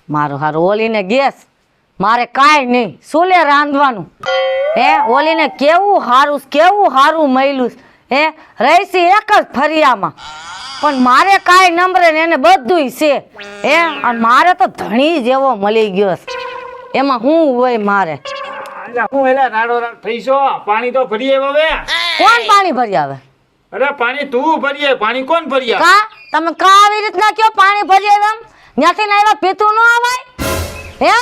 મારું હારું ઓલીને ગેસ મારે કાંઈ નહીં સુલે રાંધવાનું હે ઓલીને કેવું હારું મયલું હે રહીશી એક જ ફરિયામાં પણ મારે કાંઈ નંબરે ને એને બધુંય છે હે અને મારે તો ધણી જેવો મળી ગયો છે એમાં હું હોય મારે હું એલા રાડો રાડ થઈશો પાણી તો ભરી આવ્યો હવે કોણ પાણી ભરી આવે અરે પાણી તું ભરી આવે પાણી કોણ ભરી આવે કા તમે કા આવી રીતના કયો પાણી ભરી આવે એમ ત્યાંથી ના આવ્યા પીતું ન આવાય હે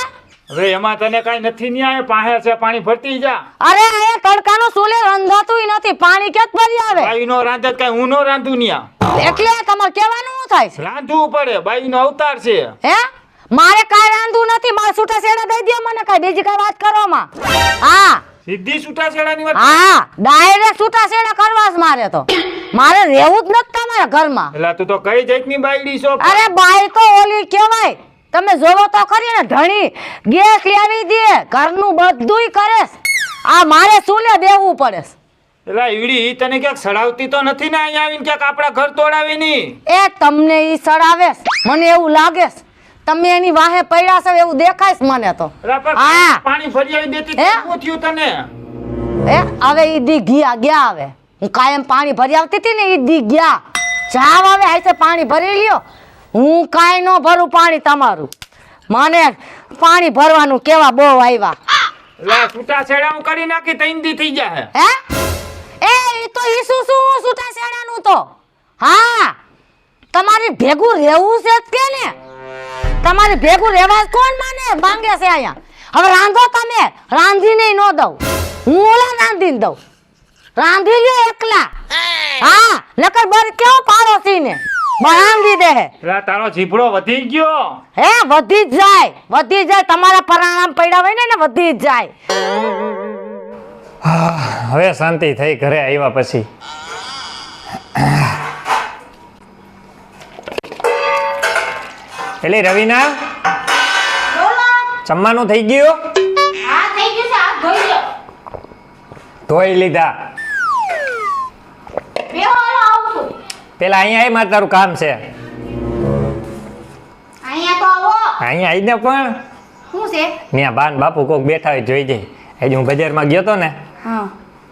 હવે એમાં તને કઈ નથી ની આવે પાસે છે પાણી ભરતી જા અરે અહીંયા તડકાનું સુલે રંધાતુંય નથી પાણી ક્યાં ભરી આવે બાઈ નો રાંધત કઈ હું નો રાંધું ન્યા એટલે તમારે કહેવાનું શું થાય છે રાંધવું પડે બાઈ નો અવતાર છે હે મારે કાંઈ રાંધવું નથી મારે છૂટા છેડા દઈ દો મને કાંઈ બીજી કાંઈ વાત કરવામાં હા સીધી છૂટાછેડાની વાત હા ડાયરેક્ટ છૂટા છેડા કરવા જ મારે તો મારે રહેવું જ નથી તમારા ઘરમાં એલા તું તો કઈ જાતની બાયડી છો અરે બાઈ તો ઓલી કહેવાય તમે જોવો તો ખરી ને ધણી ગેસ લાવી દે ઘરનું બધુંય કરે આ મારે સુલે દેવું પડે એલા ઈડી તને ક્યાંક સડાવતી તો નથી ને અહીંયા આવીને ક્યાંક આપણા ઘર તોડાવી ની એ તમને ઈ સડાવે મને એવું લાગે તમે એની વાહે પડ્યા છો એવું દેખાય મને તો એલા પણ હા. પાણી ભરી આવી દેતી હે? તો શું થયું તને એ હવે ઈ દી ગયા હવે હું કાયમ પાણી ભરી આવતી હતી ને ઈ દી ગયા જાવ હવે આઈસે પાણી ભરી લ્યો હું કાંઈ ન ભરું પાણી તમારું મને પાણી ભરવાનું કેવા બહુ આવ્યા એલા છૂટાછેડા હું કરી નાખી તૈન દી થઈ જાય હે એ ઈ તો ઈસુ શું છૂટા છેડાનું તો હા તમારી ભેગું રહેવું છે જ કે ને તમારી ભેગું રહેવા કોણ માંગે છે અહીંયા હવે રાંધો તમે રાંધીને ન દઉં હું ઓલા રાંધીને દઉં રાંધી લ્યો એકલા હા નકર બર કેવો પાડોશી ને બાંધી દે એલા તારો જીભડો વધી ગયો હે વધી જ જાય તમારા પરાણામ પડ્યા હોય ને વધી જ જાય હવે શાંતિ થઈ ઘરે આવ્યા પછી એલી રવિના જમવાનું થઈ ગયું ધોઈ લીધા પેલા અહીંયા આય મારે તારું કામ છે અહીંયા આવીને પણ ત્યાં બાન બાપુ કોક બેઠા હોય જોઈ જઈ આજે હું બજારમાં ગયો તો ને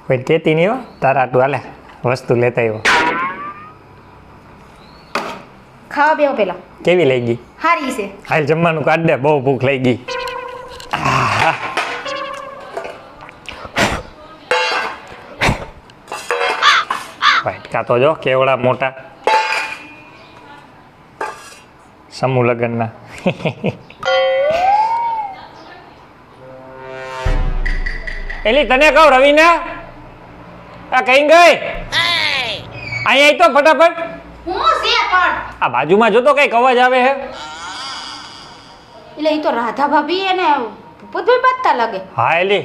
કોઈ કેતી નહીં હો તારા તું હાલે વસ્તુ લેતા આવ્યો ખાવા બેહો પેલા કેવી લઈ ગઈ હારી છે હાલ જમવાનું કાઢ દે બહુ ભૂખ લઈ ગઈ વાટકા તો જો કેવડા મોટા સમૂહ લગ્નના એલી તને કહું રવિના આ કઈ ગઈ અહીંયા આઈ તો ફટાફટ હું છે પણ આ બાજુમાં જોતો કઈક અવાજ આવે હે એટલે ઈ તો રાધા ભાભી એને ભૂપતભાઈ બાંધતા લાગે હા એલી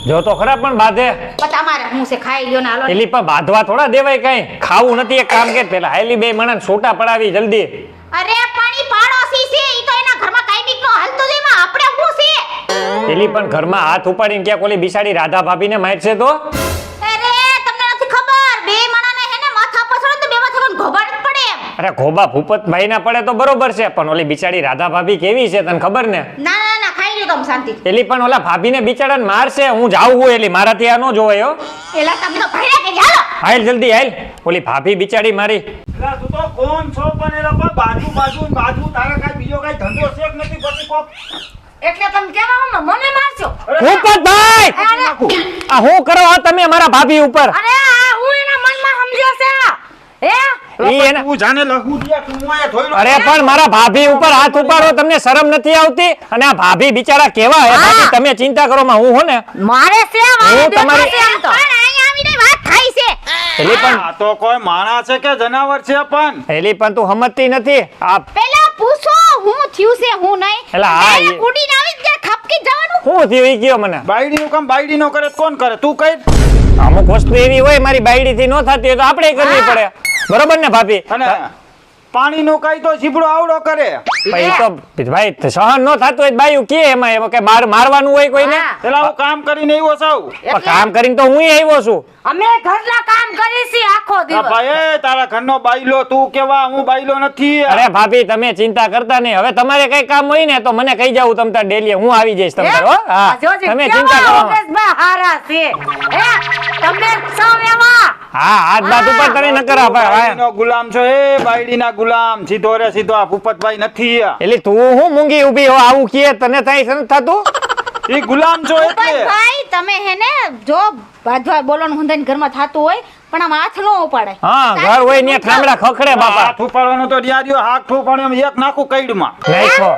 જો તો ખરા પણ બાંધે પણ તમારે હું છે ખાઈ લ્યો ને હાલો એલી પણ બાંધવા થોડા દેવાય કઈ ખાવું નથી એક કામ કે પેલા હાલી બે મણા છોટા પડાવી જલ્દી અરે પાણી પાડોશી છે ઈ તો એના ઘરમાં કાઈ નો હાલતો જ એમાં આપણે હું છે એલી પણ ઘરમાં હાથ ઉપાડીને ક્યાંક ઓલી બિસાડી રાધા ભાભીને મારશે તો અરે તમને નથી ખબર બે મણાને હેને માથા પછડો તો બે માથા ઘોબાડ જ પડે એમ અરે ખોબા ભૂપતભાઈ ના પડે તો બરોબર છે પણ ઓલી બિચારી રાધા ભાભી કેવી છે તને ખબર ને ના ના ના ખાઈ લ્યો તમે શાંતિ એલી પણ ઓલા ભાભીને બિચારાને મારશે હું જાઉં હું એલી મારાથી આ ન જોવાય હો એલા તમે તો ભર્યા કે હાલો હાલ જલ્દી હાલ ઓલી ભાભી બિચારી મારી એલા તું તો કોણ છો પણ એલા પણ બાજુ તારે કાઈ બીજો કાઈ ધંધો છે કે નથી પછી કોક એટલે તમે કેવા હું મને મારશો ભૂપતભાઈ આ હું કરો આ તમે મારા ભાભી ઉપર અરે આ હું એના મનમાં સમજ્યો છે હે ઈ એના તું જાને લખું દિયા તું આયા ધોઈ લો અરે પણ મારા ભાભી ઉપર હાથ ઉપાડો તમને શરમ નથી આવતી અને આ ભાભી બિચારા કેવા હે ભાભી તમે ચિંતા કરો માં હું હો ને મારે છે હું તમારી પણ અહીંયા આવીને વાત થાય છે એલી પણ આ તો કોઈ માણસ છે કે જનાવર છે પણ એલી પણ તું સમજતી નથી આ પેલા પૂછો હું થયું છે હું નહીં એલા હા એ કુડીને આવી ગયા ખપકી જવાનું હું થયું ઈ કયો મને બાયડીનું કામ બાયડી નો કરે તો કોણ કરે તું કઈ અમુક વસ્તુ એવી હોય મારી બાયડી થી ન થતી હોય તો આપણે કરવી પડે બરોબર ને ભાભી અને પાણીનું કઈ તો સીપડો આવડો કરે. પછી તો ભાઈ સહન ન થતું હોય તો બાયું કે એમાં એમાં કે મારવાનું હોય કોઈને હા. પેલા હું કામ કરીને આવ્યો છું. પણ કામ કરીને તો હું આવ્યો છું. અમે ઘરના કામ કરી છીએ આખો આ દિવસ. ભાઈ તારા ઘરનો બાયલો તું કેવા હું બાયલો નથી. અરે ભાભી તમે ચિંતા કરતા નહીં. હવે તમારે કઈ કામ હોય ને તો મને કહી જાવું તમ તાર ડેલી હું આવી જઈશ તમ તાર હો. હા જોજે તમે કેવા ચિંતા કરો યોગેશભાઈ હારા છે. તમે સૌ એવા. હા હાથ બાત ઉપર તમે ન કરા ભાઈ બાયડીનો ગુલામ છો એ બાયડીના ગુલામ. સીધો રે સીધો આ ભૂપતભાઈ નથી. એટલે તું હું મૂંગી ઊભી હો આવું કીએ તને થાય છે નથી થતું. એ ગુલામ છો એટલે. ભાઈ તમે હે ને જો બાજવા બોલવાનું hundaઈને ઘરમાં થાતું હોય પણ આમ હાથ નો ઉપાડાય. હા ઘર હોય ને ઠામડા ખખડે બાપા. હાથ ઉપાડવાનો તો ડિયારીઓ હાથ ઉપાડ્યો એમ એક નાખું કઈડમાં. નાખો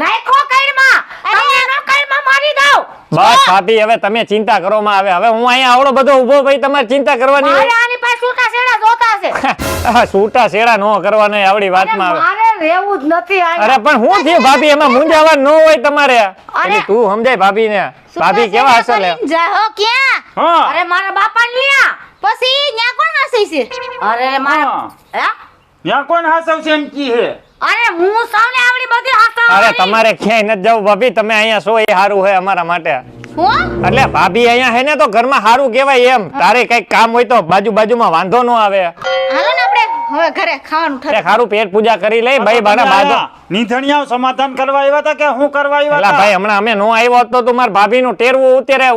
નાખો કઈડમાં. તમને નો કઈડમાં મારી દઉં. બસ ભાભી હવે તમે ચિંતા કરો માં. હવે હું અહીંયા આવડો બધો ઊભો ભાઈ તમારે ચિંતા કરવાની મારે હોય. આની પાસે છૂટા છેડા જોતા છે. છૂટા શેડા નો કરવાના આવડી વાતમાં આવે. મારે રહેવું જ નથી અરે અહીંયા. પણ હું થયું ભાભી એમાં મૂંઝાવા ન હોય તમારે. અરે. એટલે તું સમજાય ભાભી ને. ભાભી કેવા હશે લે. જા હો ક્યાં હા અરે મારા બાપા લ્યા. પછી ન્યા કોણ હસી છે અરે મારા હા. હે? ત્યાં કોણ હાસવ છે એમ કી હે. અરે હું સૌને આવડી બધી હાથો. અરે તમારે ક્યાંય નથી જવું ભાભી. તમે અહીંયા છો એ સારું છે અમારા માટે. હું એટલે ભાભી અહીંયા હે ને તો ઘરમાં સારું કહેવાય એમ. તારે કઈક કામ હોય તો બાજુમાં વાંધો ન આવે. હાલો ને આપણે હવે ઘરે ખાવાનું એ ઠરે સારું પેટ પૂજા કરી લઈ ભાઈ બાના બાજુ. નીંધણિયા સમાધાન કરવા આવ્યા હતા કે હું કરવા આવ્યા એલા હતા. ભાઈ હમણાં અમે નો આવ્યો હોત તો તું મારા ભાભીનું ટેરવું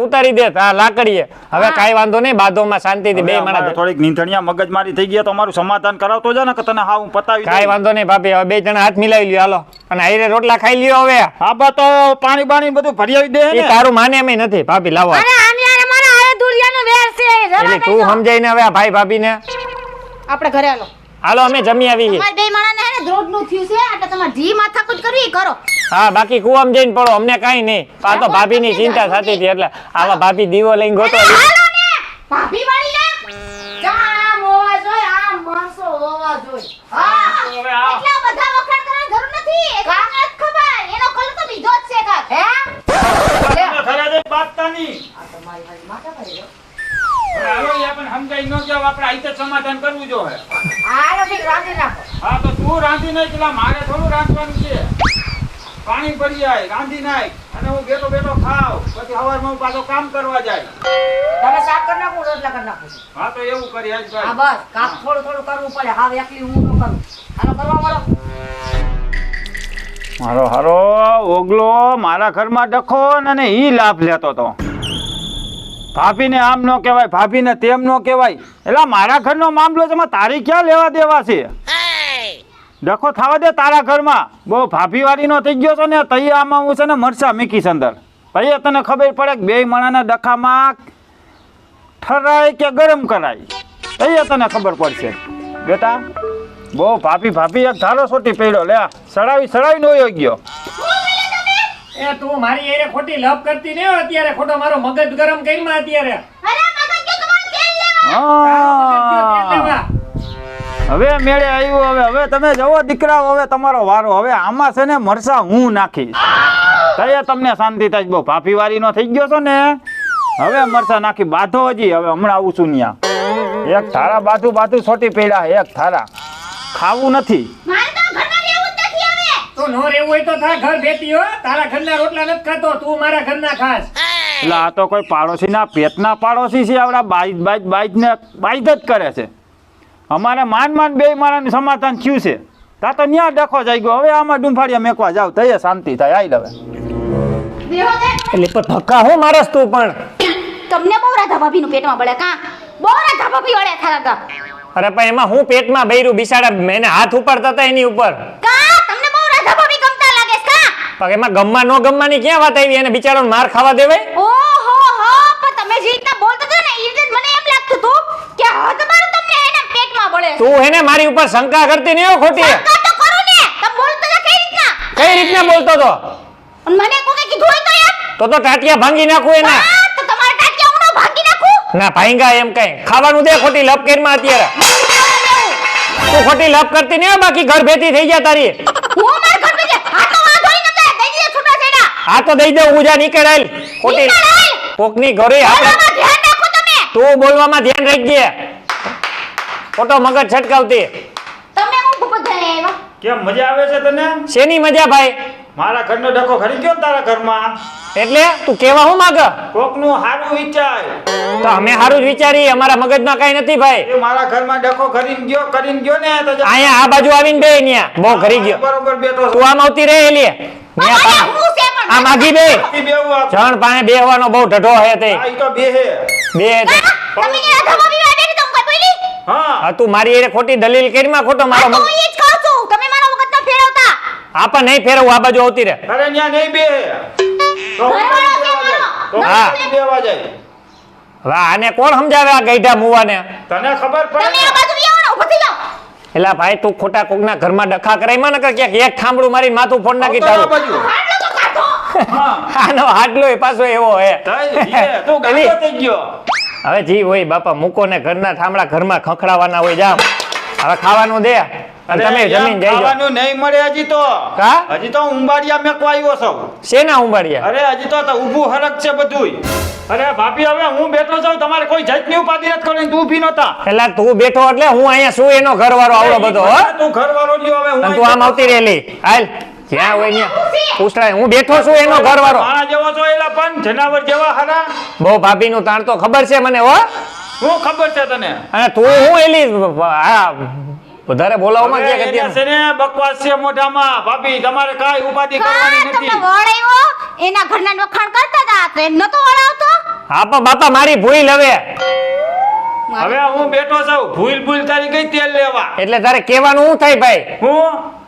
ઉતારી દેત આ લાકડીએ. હવે કાંઈ વાંધો નહીં બાધોમાં શાંતિથી બે હવે અમારે માણસ. થોડીક નીંધણિયા મગજમારી થઈ ગઈ તો અમારું સમાધાન કરાવતો જા ને કે તને હા હું પતાવી કાંઈ દઉં. વાંધો નહીં ભાભી. હવે બે જણા હાથ મિલાવી લ્યો હાલો. અને આયરે રોટલા ખાઈ લ્યો હવે. હા બા તો પાણી બાણી બધું ભરી આવી દે એ ને. તારું માને એમ નથી ભાભી લાવો. અરે આની આરે મારા હારે દુલિયાનો વેર છે. જરા એટલે તું દેજો. સમજાય ને હવે આ ભાઈ ભાભીને. આપણે ઘરે હાલો હાલો અમે જમી આવી. તમારે બે માણાને હે ને દ્રોઢનું થયું છે એટલે તમારે જી માથાકૂટ કરવી ઈ કરો હા બાકી કુવામાં જઈને પડો અમને કાંઈ નહીં. આ તો ભાભીની ચિંતા થતી હતી એટલે આવા ભાભી દીવો લઈને ગોતો. હાલો ને ભાભી વાળી ને આમ હોવા જોઈએ, આમ માણસો હોવા જોઈએ. હા. હવે આ એટલા બધા વખાણ કરવાની જરૂર નથી એક વાતને જ ખબર એનો કલર તો બીજો જ છે કાક હે? ઘરે જઈ બાંધતાની. હાલો યા પણ સમજાઈ ન જાવ આપણે આઈ તો સમાધાન કરવું જોઈએ. હાલો ઠીક, રાંધી નાખો. હા તો તું રાંધી નાખ પેલા મારે થોડું રાંધવાનું છે. પાણી ભરી આય રાંધી નાખ અને હું બેઠો બેઠો ખાવ પછી સવારમાં હું પાછો કામ કરવા જાય. તમે શાક કરી નાખો, રોટલા કરી નાખો. હા તો એવું કરી આજ હા ભાઈ. બસ કામ થોડું થોડું કરવું પડે. હાવ એકલી હું ન કરું. હાલો કરવા મળો. મારો હારો ઓગલો મારા ઘરમાં ડખો ને ઈ લાભ લેતો તો. ભાભીને આમ ન કહેવાય ભાભીને તેમ ન કહેવાય. એટલે મારા ઘરનો મામલો છે એમાં તારી ક્યાં લેવા દેવા છે. ડખો થવા દે તારા ઘરમાં. બહુ ભાભી વાળીનો થઈ ગયો છે ને તઈ આમાં હું છે ને મરચા મીકીશ અંદર. પછી તને ખબર પડે કે બે માણાના ડખામાં ઠરાય કે ગરમ કરાય. તઈ તને ખબર પડશે બેટા. બહુ ભાભી ભાભી એક ધારો સોટી પડ્યો લે સડાવી નો ગયો. એ તું મારી એરે ખોટી લપ કરતી ને અત્યારે ખોટો મારો મગજ ગરમ કરીમાં અત્યારે. અરે મગજ જો તમારે તેલ લેવા હા હવે મેળે આવ્યું. હવે તમે જવો દીકરાઓ હવે તમારો વારો. હવે આમાં છે ને મરસા હું નાખીશ. તઈએ તમને શાંતિ થાય. બહુ ભાભી વાળીનો થઈ ગયો છો ને હવે મરસા નાખી બાધો હજી. હવે હમણાં આવું છું ન્યા. એક થારા બાધુ છોટી પડ્યા એક થારા ખાવું નથી. મારે તો ઘરમાં રહેવું જ નથી હવે તું નો રહેવું હોય તો થા ઘર ભેટી હો. તારા ઘરના રોટલા નથી ખાતો તું મારા ઘરના ખાસ. એટલે આ તો કોઈ પાડોશીના પેટના પાડોશી છે. આવડા બાઈજ જ કરે છે. અમારે માંડ બે મારાનું સમાધાન થયું છે. તા તો ન્યા ડખો જઈ ગયો. હવે આમાં ડુંફાડિયા મેકવા જાવ તઈએ શાંતિ થાય. આઈ લવે બેહો દે એટલે પણ ધક્કા હું મારસ તું પણ. તમને બહુ રાધા ભાભીનું પેટમાં બળે કા બહુ રાધા ભાભી વળે થાતા અરે પણ એમાં હું પેટમાં બૈરું બિસાડા એને હાથ ઉપાડતા હતા એની ઉપર. કા તમને બહુ રાધા ભાભી ગમતા લાગે છે કા પણ એમાં ગમવા નો ગમવાની ક્યાં વાત આવી. એને બિચારાને માર ખાવા દેવાય. ઓહો હો પણ તમે જે રીતના બોલતો હતો ને એ રીતે મને એમ લાગતું હતું કે હા તમારું તમને એના પેટમાં બળે છે. તું એને મારી ઉપર શંકા કરતી નહીં હો ખોટી. શંકા તો કરું ને તમે બોલતો હતા કઈ રીતના કઈ રીતના બોલતો તો. અને મને કોકે કીધું હોય તો એમ તો ટાટિયા ભાંગી નાખું એના. હા તો તમારા ટાટિયા હું ભાગી નાખું ના ભાંગા એમ કઈ ખાવાનું દે. ખોટી લપ કરીમાં અત્યારે તું ખોટી લપ કરતી નહીં હો. બાકી ઘર ભેટી થઈ ગયા તારી. હું માર ઘર પર હા તો વાંધો નહીં તમને દઈ દીધા છૂટા છેડા આ તો દઈ દે ઉજા નીકળાય. ખોટી કોકની ઘરે આપણે બોલવામાં ધ્યાન રાખો તમે તું બોલવામાં ધ્યાન રાખજે. ખોટો મગજ છટકાવતી. તમે હું ભૂપત કેમ મજા આવે છે તને? શેની મજા ભાઈ? મારા ઘરનો ડખો ખરી ગયો ને તારા ઘરમાં? એટલે તું કેવા હું માગ? કોકનું હારું વિચાર. તો અમે સારું જ વિચારી, અમારા મગજમાં કઈ નથી ભાઈ. એ મારા ઘરમાં ડખો કરીને ગયો ને તો જા. અહીંયા આ બાજુ આવીને બે ન્યા બહુ ઘરી ગયો. બરોબર બેઠો તું આમ આવતી રહે એલી આ માગી બે જણ પાસે બેહવાનો બહુ ઢઢો હે તે બે તમે કે ધમો વિવાહ બેઠી તો હું કઈ બોલી? હા તું મારી એરે ખોટી દલીલ કરીમાં ખોટો મારો તો ઈ જ કહું છું તમે મારો વખત ન ફેરવતા. આપણ નહીં ફેરવું, આ બાજુ આવતી રહે. અરે ન્યા નહીં બે ઘરવાળો છે મારો. હા. બેવા જાય. હવે આને કોણ સમજાવે આ ગઈઢા મુવાને? તને ખબર પડે તમે આ બાજુ આવો ને ઊભા થઈ જાઓ. એલા ભાઈ તું ખોટા કોકના ઘરમાં ડખા કરાઈમાં ન કર, ક્યાંક એક થાંભળું મારી માથું ફોડ નાખી તારું. બાજુ આટલો તો કાઢો. આનો હાડલો એ પાછો એવો હે. તું ગાંડો થઈ ગયો. હવે જી હોય બાપા, મૂકો ને ઘરના થાંભળા ઘરમાં ખખડાવાના હોય. જામ હવે ખાવાનું દે અને તમે જમીન જઈ જાઓ. ખાવાનું નહીં મળે હજી તો. કા? હજી તો ઉંબાડિયા મેકવા આવ્યો છું. શેના ઉંબાડિયા? અરે હજી તો ઊભું હરક છે બધુંય. અરે ભાભી હવે હું બેઠો છું, તમારે કોઈ જાતની ઉપાધિ નથી કરવાની, તું ઊભી નતા. એલા તું બેઠો એટલે હું અહીંયા શું એનો ઘરવાળો આવડો બધો હો? તું ઘરવાળો લ્યો હવે હું. અને તું આમ આવતી રહેલી હાલ જ્યાં હોય ત્યાં પૂછડાય. હું બેઠો છું એનો ઘરવાળો. માણા જેવો છો એલા પણ જનાવર જેવા હારા. બહુ ભાભીનું તાણ તો ખબર છે મને હો. શું ખબર છે તને? અને તું હું એલી આ વધારે બોલાવમાં હવે ક્યાં એને કરતી છે ને બકવાસ છે મોઢામાં. ભાભી તમારે કાંઈ ઉપાધિ કરવાની તમને નથી. વળાવ્યો એના ઘરના વખાણ કરતા હતા તો એમ નતો વળાવતો. હા પણ બાપા મારી ભૂલ હવે. હવે હું બેઠો છું, ભૂલ તારી ગઈ તેલ લેવા. એટલે તારે કહેવાનું શું થાય ભાઈ? હું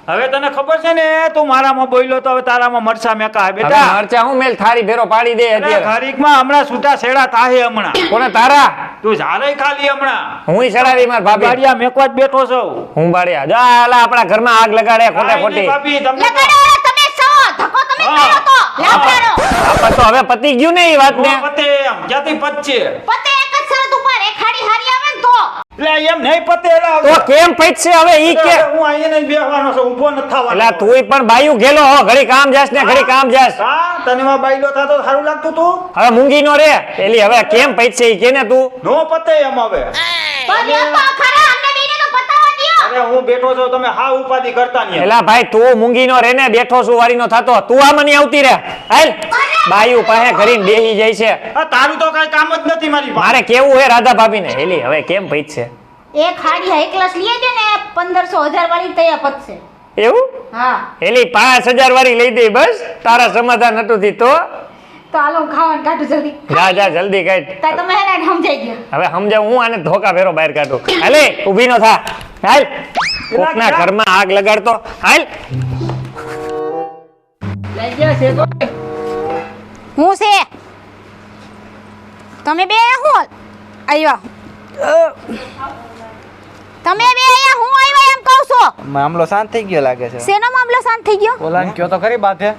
હવે તને ખબર છે ને તું મારામાં બોલ્યો તો હવે તારામાં મરસા મેકા હવે બેટા. મરચા હું મેલ થારી ભેરો પાડી દે અત્યારે. ખારીકમાં હમણાં છૂટા છેડા તાહે હમણાં. કોને તારા? તું ઝાલે ખાલી હમણાં. હું સડાવી માર ભાભી. ગાડિયા મેકવા જ બેઠો છું. હું બાળ્યા જા આલા આપણા ઘરમાં આગ લગાડે ખોટે કાંઈ નહીં ખોટી. ભાભી, તમને તો- લગાડો તમે છો ધક્કો તમે હા. મારો તો લાવડાનો. આપણ તો હવે પતી ગયું ને એ વાત ને. નો પતે એમ. ક્યાંથી પતશે? પતે એક જ શરત ઉપર એ ખાડી હારી આવે ને તો એટલે એમ નહીં પતે એલા. તો કેમ પૈસે હવે ઈ કે? હું અહીંયા જ બેહવાનો છું, ઊભો નથી થવાનો. એલા તુંય પણ બાયું ગેલો હો, ઘડી કામ જાસ ને ઘડી કામ જાસ. હા, તને માં બાયલો થાતો સારું લાગતું તું? હવે મૂંગી નો રે એલી હવે કેમ પૈસે ઈ કેને તું? નો પતે એમ હવે. પણ લેપા ખરા અમને બેને તો પતાવા દ્યો. અરે હું બેઠો છું, તમે હા ઉપાધિ કરતા નહીં. એલા ભાઈ તું મૂંગી નો રે ને બેઠો છું વારી નો થાતો. તું આમાં નહીં આવતી રે. હાલ બાયું પાસે ઘરીને બેહી જાય છે. આ તારું તો કઈ કામ જ નથી મારી પાસે. મારે કેવું હે રાધા ભાભી ને એલી હવે કેમ પૈસે? એ ખાડી હાઈ ક્લાસ લઈએ છે ને 1500 વાળી તૈયાર પતશે. એવું? હા એલી 5000 વાળી લઈ દે બસ. તારા સમાધાન નતું થી તો તો હાલો ખાવાનું કાઢું જલ્દી. જા જા જલ્દી કાઢ. તા તમે હેને સમજાઈ ગયા. હવે સમજાવ હું આને ધોકા ફેરો બહાર કાઢું. હાલે ઊભી નો થા. હાલ કોકના ઘરમાં આગ લગાડતો. હાલ હું છે તમે બે હું આવ્યા તમે બે અહીંયા હું આવ્યા એમ કહું છો? મામલો શાંત થઈ ગયો લાગે છે. શેનો મામલો શાંત થઈ ગયો? ઓલાને કયો તો ખરી બાધે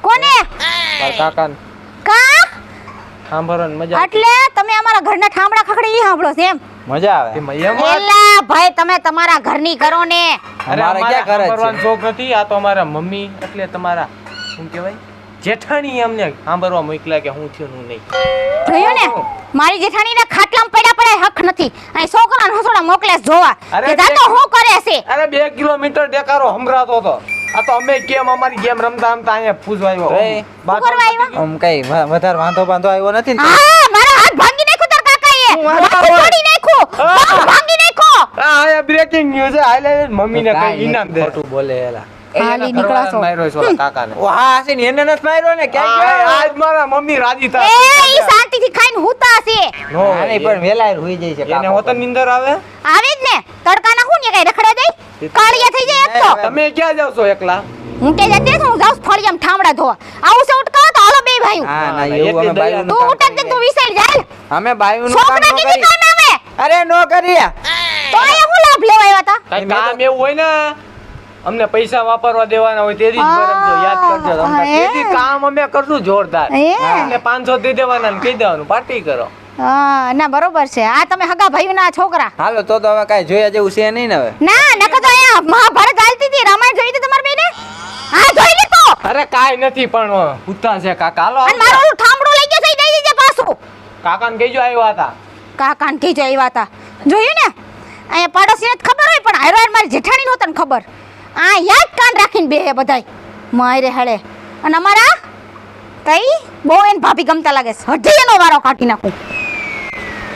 કોને? મારા કાકાને કા સાંભળવાની મજા એટલે તમે અમારા ઘરના ઠામડા ખખડે ઈ સાંભળો છો એમ? મજા આવે. એલા ભાઈ તમે તમારા ઘરની કરો ને. અરે અમારે ક્યાં ઘર જ સાંભળવાનો છે? શોખ નથી. આ તો અમારા મમ્મી એટલે તમારા શું કહેવાય જેઠાણી અમને સાંભળવા મોકલ્યા કે હું થયું હું નહીં. જોયું ને મારી જેઠાણીને ખાટલામાં પડ્યા હક નથી અને છોકરાને હસોડા મોકલે છે જોવા અરે કે જા તો હું કરે છે. અરે 2 કિલોમીટર દેકારો સંભળાતો હતો. આ તો અમે કેમ અમારી ગેમ રમતા રમતા અહીંયા પૂછવા આવ્યો. ભાઈ, શું કરવા આવ્યા? આમ કઈ વધારે વાંધો આવ્યો નથી ને? હા મારા હાથ ભાંગી નાખ્યો તાર કાકાએ. માથું ફાડી નાખ્યું. પગ ભાંગી નાખ્યો. આ અહીંયા બ્રેકિંગ ન્યૂઝ છે. હાલે મમ્મીને કઈ કાંઈ ઇનામ નથી દે. ખોટું બોલે એલા. હાલી નીકળા છો. માર્યો છે ઓલા કાકાને. ઓ હા હશે ને, એને નથી માર્યો ને? ક્યાં ગયો? આજ મારા મમ્મી રાજી એ થાય. ઈ શાંતિથી ખાઈને હુતા છે. નો હા, નહીં, પણ વેલા હુઈ જાય છે એને કાકો. હોતન નીંદર આવે. આવે જ ને તડકાના હું ને કઈ રખડા જાય કાળિયા થઈ જાય એક તો. તમે ક્યાં જાવ છો એકલા? હું કે જતી રહું, હું જાઉં ફળિયામાં ઠામડા ધોવા. આવું છે ઉટકાવો તો હાલો બે ભાઈઓ. હા ના એટલી એવું અમે દયા બાયુનું તું કામ ઉટક દે કરીએ. તું વિસાઈ જાય. અમે બાયુનું કામ છોકરા ન કીધી કરીએ. કામ આવે. અરે નો કરીએ. તો અહીંયા હું લાભ લેવા આવ્યા હતા? કાંઈ કામ એવું હોય ને અમને પૈસા વાપરવા દેવાના હોય તેથી જ બરાબર યાદ કરજો તમને. તેથી કામ અમે કરશું જોરદાર. હે? એટલે 500 દઈ દેવાના ને કહી દેવાનું પાર્ટી કરો. હા ના બરોબર છે. આ તમે હગા ભાઈઓના છોકરા. હાલો તો હવે કાંઈ જોયા જેવું છે નહીં ને હવે. ના નકર તો અહીંયા મહાભારત હાલતી હતી, રામાયણ જોઈ હતી તમારે બેને? હા જોઈ લીધો. અરે કાંઈ નથી પણ ઉતા છે કાકા. હાલો અને મારું ઓલું ઠામડું લઈ ગયો છે ઈ દઈ દેજે પાછું. કાકાને કહેજો આવ્યા હતા. કાકાને કીધું આવ્યા હતા. જોયું ને અહીંયા પાડોશીને જ ખબર હોય પણ હારો હાર મારી જેઠાણીને હોત ને ખબર. આ યાદ કાન રાખીને બે બધાય મારે હળે અને અમારા તઈ બહુ એને ભાભી ગમતા લાગે છે હજી એનો વારો કાઢી નાખું